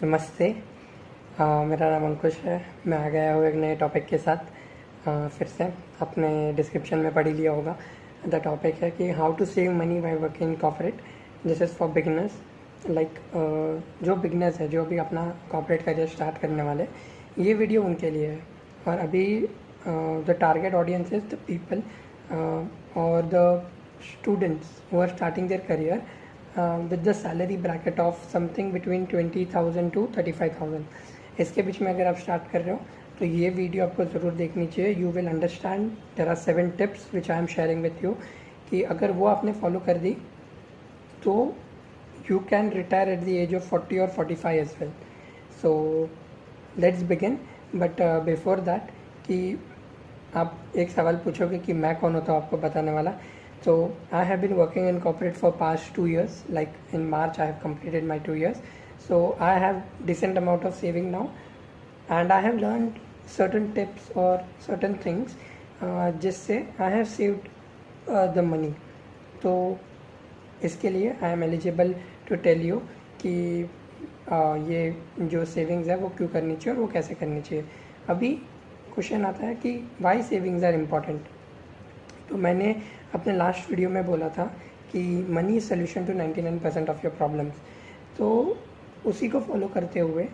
नमस्ते। मेरा नाम अंकुश है। मैं आ गया हूँ एक नए टॉपिक के साथ। फिर से आपने डिस्क्रिप्शन में पढ़ ही लिया होगा। द टॉपिक है कि how to save money by working in corporate. This is for beginners. Like जो बिगिनर्स है, जो भी अपना कॉर्पोरेट करियर स्टार्ट करने वाले, ये वीडियो उनके लिए है। और अभी the target audience is the people और the students who are starting their career with the salary bracket of something between 20,000 to 35,000। इसके बीच में अगर आप स्टार्ट कर रहे हो तो ये वीडियो आपको ज़रूर देखनी चाहिए। You will understand there are 7 tips which I am sharing with you, कि अगर वो आपने फॉलो कर दी तो you can retire at the age of 40 और 45 as well. So let's begin. But before that, कि आप एक सवाल पूछोगे कि मैं कौन होता हूँ आपको बताने वाला। So I have been working in corporate for past 2 years. Like in March I have completed my 2 years. So I have decent amount of saving now, and I have learned certain tips or certain things जिससे I have saved the money. तो इसके लिए I am eligible to tell you कि ये जो savings है वो क्यों करनी चाहिए और वो कैसे करनी चाहिए। अभी क्वेश्चन आता है कि वाई सेविंग्स आर इम्पॉर्टेंट। तो मैंने अपने लास्ट वीडियो में बोला था कि money is solution to 99% of your problems. तो उसी को फॉलो करते हुए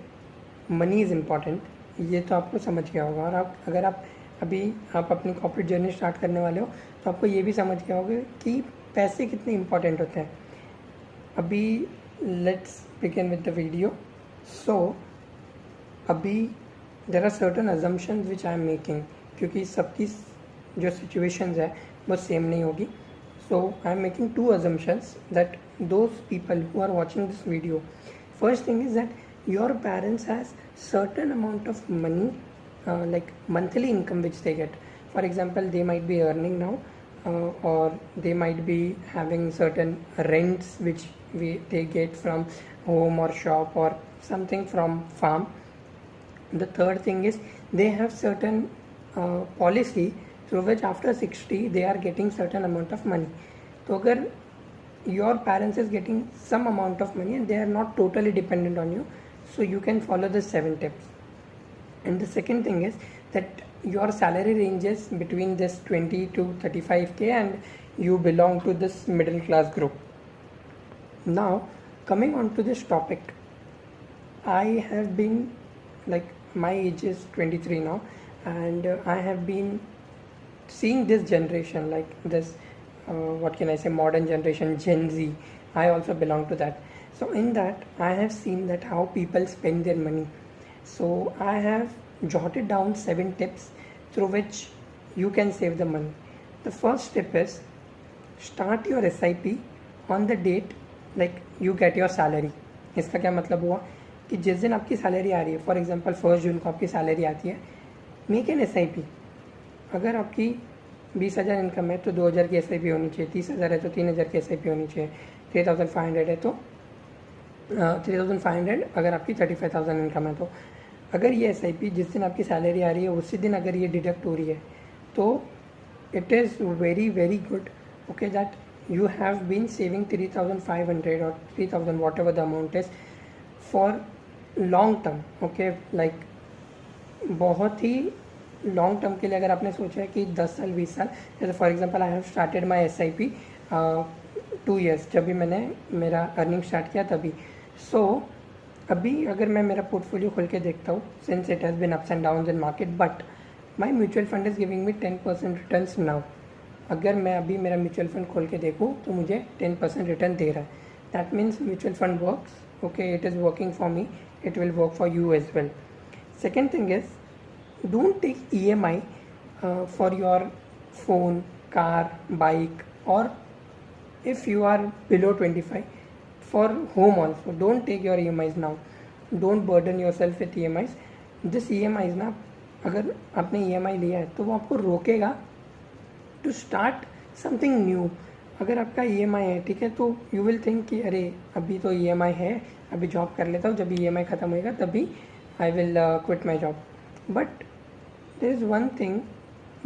मनी इज़ इम्पॉर्टेंट, ये तो आपको समझ गया होगा। और अगर आप अपनी कॉर्पोरेट जर्नी स्टार्ट करने वाले हो तो आपको ये भी समझ गया होगा कि पैसे कितने इम्पॉर्टेंट होते हैं। अभी let's begin with the video. So अभी there are certain assumptions which I am making, क्योंकि सबकी जो सिचुएशंस है वो सेम नहीं होगी। So I am making 2 assumptions that those people who are watching this video, first thing is that your parents has certain amount of money, like monthly income which they get. For example, they might be earning now, or they might be having certain rents which they get from home or shop or something from farm. The third thing is they have certain policy through which after 60 they are getting certain amount of money. तो अगर your parents is getting some amount of money and they are not totally dependent on you, so you can follow the 7 tips. And the second thing is that your salary ranges between this 20 to 35k and you belong to this middle class group. Now coming on to this topic, I have been, like, my age is 23 now, and I have been seeing this generation, like this what can I say, modern generation, Gen Z. I also belong to that. So in that I have seen that how people spend their money. So I have jotted down 7 tips through which you can save the money. The first tip is start your SIP on the date like you get your salary. इसका क्या मतलब हुआ कि जिस दिन आपकी salary आ रही है, फॉर एग्जांपल 1 जून को आपकी सैलरी आती है, मेक एन SIP। अगर आपकी 20,000 इनकम है तो 2,000 की SIP होनी चाहिए, 30,000 है तो 3,000 की SIP होनी चाहिए, 3,500 है तो 3,500 अगर आपकी 35,000 इनकम है। तो अगर ये SIP जिस दिन आपकी सैलरी आ रही है उसी दिन अगर ये डिडक्ट हो रही है तो it is very very good, okay, that you have been saving 3,500 और 3,000 whatever the amount is for long term. Okay, like बहुत ही लॉन्ग टर्म के लिए अगर आपने सोचा है कि 10 साल 20 साल, जैसे for example I have started my SIP 2 years, जब भी मैंने मेरा अर्निंग स्टार्ट किया तभी। सो अभी अगर मैं मेरा पोर्टफोलियो खोल के देखता हूँ, since it has been ups and downs in market, but my mutual fund is giving me 10% returns now. अगर मैं अभी मेरा म्यूचुअल फंड खोल के देखूँ तो मुझे 10% रिटर्न दे रहा है। That means mutual fund works, okay, it is working for me, it will work for you as well. Second thing is don't take EMI for your phone, car, bike, or if you are below 25 for home also, don't take your EMIs now. Don't burden yourself with EMIs. This EMIs ना, अगर आपने EMI लिया है तो वो आपको रोकेगा to start something new. अगर आपका EMI है, ठीक है, तो you will think कि अरे अभी तो EMI है, अभी जॉब कर लेता हूँ, जब EMI ख़त्म होएगा तभी I will quit my job. But there is one thing,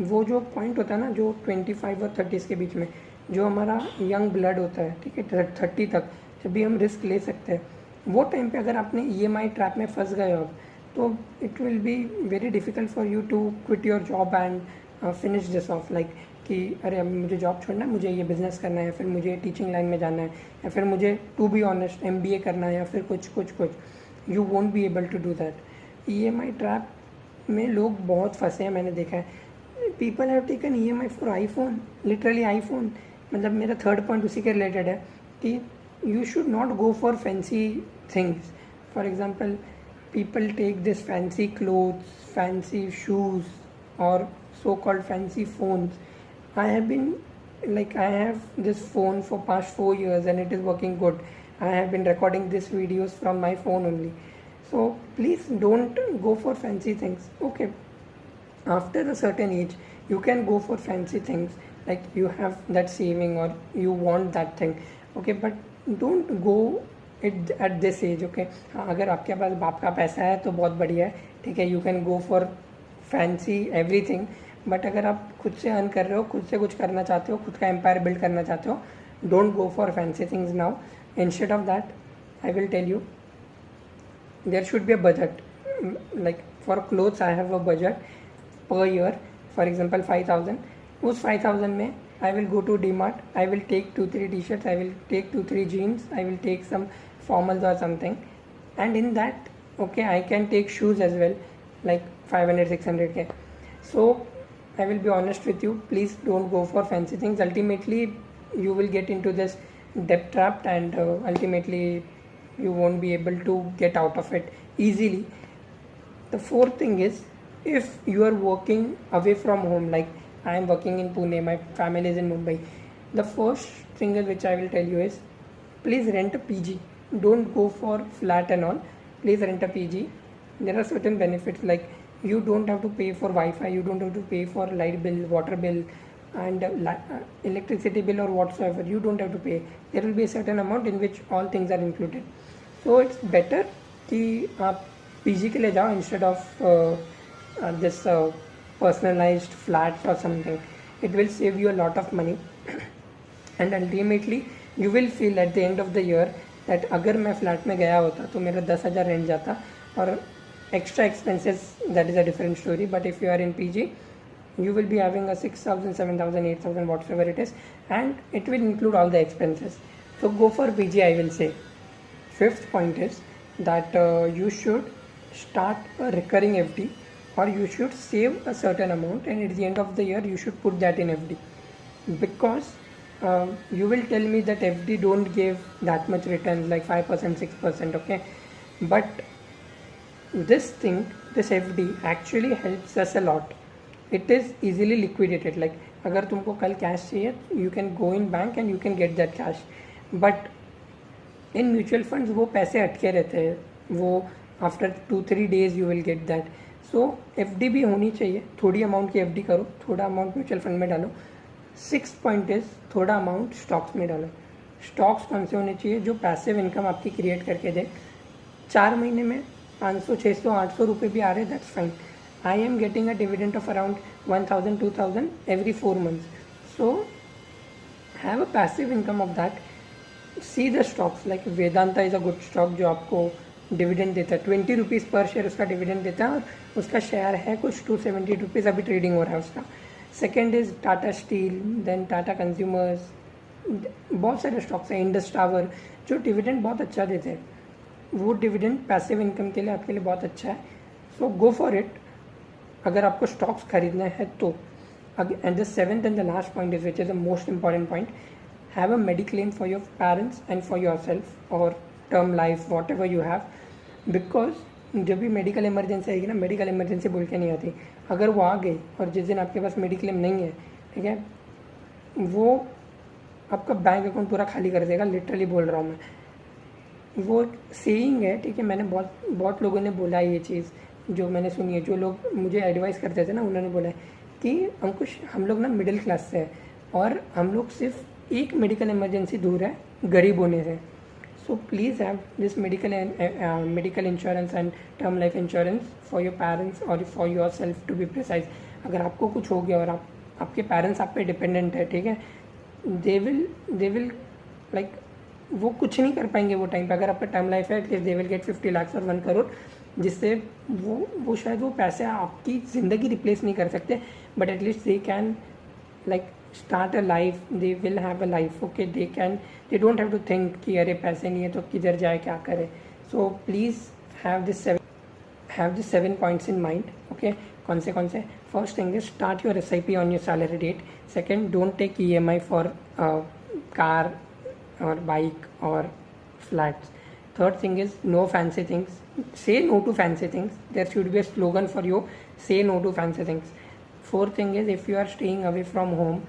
वो जो पॉइंट होता है ना, जो 25 और 30 के बीच में जो हमारा यंग ब्लड होता है, ठीक है, 30 तक जब भी हम रिस्क ले सकते हैं, वो टाइम पे अगर आपने EMI ट्रैप में फंस गए हो तो it will be very difficult for you to quit your job and finish this off, like कि अरे अब मुझे जॉब छोड़ना है, मुझे ये बिज़नेस करना है, फिर मुझे टीचिंग लाइन में जाना है, या फिर मुझे टू बी ऑनेस्ट MBA करना है, या फिर कुछ you won't be able to do that. EMI trap में लोग बहुत फंसे हैं, मैंने देखा है। People have taken EMI for iPhone, literally iPhone. मतलब मेरा थर्ड पॉइंट उसी के रिलेटेड है कि you should not go for fancy things. For example, people take this fancy clothes, fancy shoes, or so-called fancy phones. I have this phone for past 4 years and it is working good. I have been recording these videos from my phone only. So please don't go for fancy things. Okay, after a certain age you can go for fancy things, like you have that saving or you want that thing. Okay, but don't go at this age. Okay, हाँ, अगर आपके पास बाप का पैसा है तो बहुत बढ़िया है, ठीक है, you can go for fancy everything. But अगर आप खुद से अर्न कर रहे हो, खुद से कुछ करना चाहते हो, खुद का एम्पायर बिल्ड करना चाहते हो, don't go for fancy things now. Instead of that I will tell you there should be a budget. Like for clothes I have a budget per year, for example 5000। उस 5000 में I will go to DMart, I will take 2-3 t-shirts, I will take 2-3 jeans, I will take some formals or something, and in that, okay, I can take shoes as well, like 500-600k. So I will be honest with you, please don't go for fancy things. Ultimately you will get into this debt trap, and ultimately you won't be able to get out of it easily. The fourth thing is, if you are working away from home, like I am working in Pune, my family is in Mumbai, the first thing which I will tell you is, please rent a PG. Don't go for flat and all. Please rent a PG. There are certain benefits, like you don't have to pay for Wi-Fi, you don't have to pay for light bill, water bill, and electricity bill or whatsoever. You don't have to pay. There will be a certain amount in which all things are included. So it's better कि आप PG के लिए जाओ instead of this personalized flats or something. It will save you a lot of money and ultimately you will feel at the end of the year that अगर मैं flat में गया होता तो मेरा 10,000 रेंट जाता, और extra expenses, that is a different story. But if you are in PG, you will be having a 6,000, 7,000, 8,000, whatever it is, and it will include all the expenses. So go for PG, I will say. Fifth point is that you should start a recurring FD, or you should save a certain amount, and at the end of the year you should put that in FD. Because you will tell me that FD don't give that much returns, like 5%, 6%, okay, but this FD actually helps us a lot. It is easily liquidated. Like अगर तुमको कल cash चाहिए, you can go in bank and you can get that cash. But in mutual funds वो पैसे अटके रहते हैं, वो after 2-3 days you will get that. So FD भी होनी चाहिए, थोड़ी अमाउंट की FD करो, थोड़ा अमाउंट म्यूचुअल फंड में डालो। 6th पॉइंट इज थोड़ा अमाउंट स्टॉक्स में डालो। स्टॉक्स कौन से होने चाहिए? जो पैसिव इनकम आपकी क्रिएट करके दे। 4 महीने में 500, 600, 800 रुपये भी आ रहे, that's fine. I am getting a dividend of around 1000, 2000 every 4 months. So have a passive income of that. See the stocks, like Vedanta is a good stock जो आपको डिविडेंड देता है, 20 रुपीज़ पर शेयर उसका डिविडेंड देता है, और उसका शेयर है कुछ 270 रुपीज़, अभी ट्रेडिंग हो रहा है उसका। Second is Tata Steel, then Tata consumers, बहुत सारे स्टॉक्स हैं, इंडस टावर, जो डिविडेंड बहुत अच्छा देते हैं। वो डिविडेंड पैसिव इनकम के लिए आपके लिए बहुत अच्छा है, सो गो फॉर इट अगर आपको स्टॉक्स खरीदना है तो। And the 7th and the last point is, which is the most important point, have a mediclaim for your parents and for your self, और term life, whatever you have. Because जब भी medical emergency आएगी ना, medical emergency बोल के नहीं आती, अगर वो आ गई और जिस दिन आपके पास मेडिक्लेम नहीं है, ठीक है, वो आपका बैंक अकाउंट पूरा खाली कर देगा, लिटरली बोल रहा हूँ मैं। वो सेइंग है, ठीक है, मैंने बहुत लोगों ने बोला है ये चीज़, जो मैंने सुनी है, जो लोग मुझे एडवाइस करते थे ना, उन्होंने बोला है कि अंकुश हम लोग ना मिडिल क्लास से हैं, और हम लोग सिर्फ एक मेडिकल इमरजेंसी दूर है गरीब होने से। So please have this medical insurance and term life insurance for your parents or for yourself, to be precise. अगर आपको कुछ हो गया और आपके पेरेंट्स आप पे डिपेंडेंट है, ठीक है, they will like वो कुछ नहीं कर पाएंगे वो टाइम पे। अगर आपका टर्म लाइफ है at least they will get 50 lakh और 1 करोड़, जिससे वो शायद वो पैसे आपकी ज़िंदगी रिप्लेस नहीं कर सकते, but at least they can like start a life, they will have a life. Okay, they don't have to think कि अरे पैसे नहीं है तो किधर जाए क्या करे। So please have this 7 points in mind. Okay, कौन से? First thing is start your SIP on your salary date. Second, don't take EMI for car or bike or flats. Third thing is no fancy things. Say no to fancy things. There should be a slogan for you. Say no to fancy things. Fourth thing is if you are staying away from home,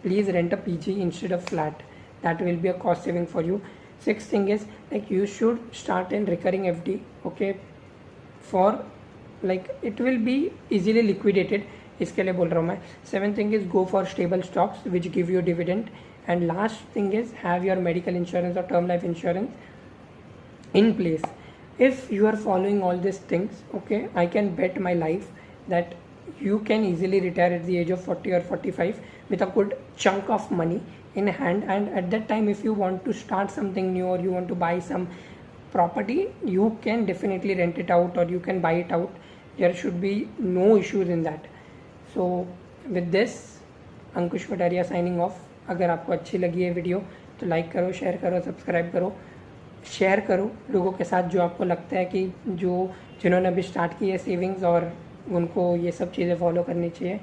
please rent a PG instead of flat. That will be a cost saving for you. Sixth thing is like you should start in recurring FD. Okay, for like it will be easily liquidated. इसके लिए बोल रहा हूँ मैं. Seventh thing is go for stable stocks which give you dividend. And last thing is have your medical insurance or term life insurance in place. If you are following all these things, okay, I can bet my life that you can easily retire at the age of 40 or 45 with a good chunk of money in hand. And at that time, if you want to start something new or you want to buy some property, you can definitely rent it out or you can buy it out. There should be no issues in that. So with this, Ankush Pataria signing off. अगर आपको अच्छी लगी है video तो like करो, share करो, subscribe करो, share करो लोगों के साथ जो आपको लगता है कि जिन्होंने अभी स्टार्ट की है सेविंग्स और उनको ये सब चीज़ें फॉलो करनी चाहिए।